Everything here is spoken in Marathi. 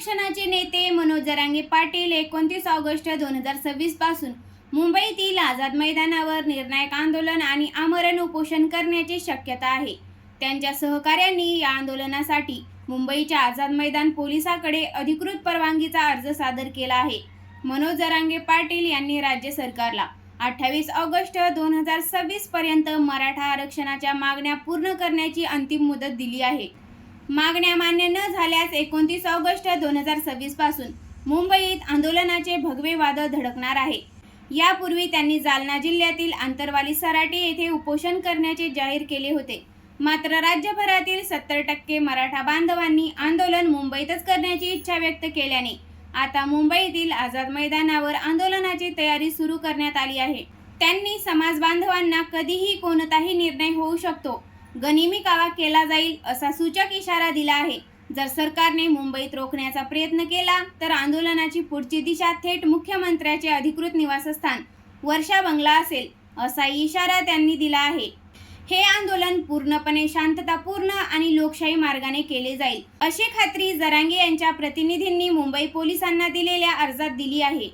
आरक्षणाचे नेते मनोज जरांगे पाटील 29 ऑगस्ट 2026 पासून मुंबईतील आझाद मैदानावर निर्णायक आंदोलन आणि आमरण उपोषण करण्याची शक्यता आहे। त्यांच्या सहकाऱ्यांनी या आंदोलनासाठी मुंबईच्या आझाद मैदान पोलिसांकडे अधिकृत परवानगीचा अर्ज सादर केला आहे। मनोज जरांगे पाटील यांनी राज्य सरकारला 28 ऑगस्ट 2026 पर्यंत मराठा आरक्षणाच्या मागण्या पूर्ण करण्याची अंतिम मुदत दिली आहे। मागण्या मान्य न झाल्यास 29 ऑगस्ट 2026 पासून मुंबईत आंदोलनाचे भगवे वादळ धडकणार आहे। यापूर्वी त्यांनी जालना जिल्ह्यातील आंतरवाली सराटी येथे उपोषण करण्याचे जाहीर केले होते। मात्र राज्यभरातील 70% मराठा बांधवांनी आंदोलन मुंबईतच करण्याची इच्छा व्यक्त केल्याने आता मुंबईतील आझाद मैदानावर आंदोलनाची तयारी सुरू करण्यात आली आहे। त्यांनी समाज बांधवांना कधीही कोणताही निर्णय होऊ शकतो, गनिमी कावा केला जाईल असा सूचक इशारा दिला आहे। जर सरकारने मुंबईत रोखण्याचा प्रयत्न केला तर आंदोलनाची पुढची दिशा थेट मुख्यमंत्र्याचे अधिकृत निवासस्थान वर्षा बंगला असेल असा इशारा त्यांनी दिला आहे। हे आंदोलन पूर्णपणे शांततापूर्ण आणि लोकशाही मार्गाने केले जाईल अशी खात्री जरांगे यांच्या प्रतिनिधींनी मुंबई पोलिसांना दिलेल्या अर्जात दिली आहे।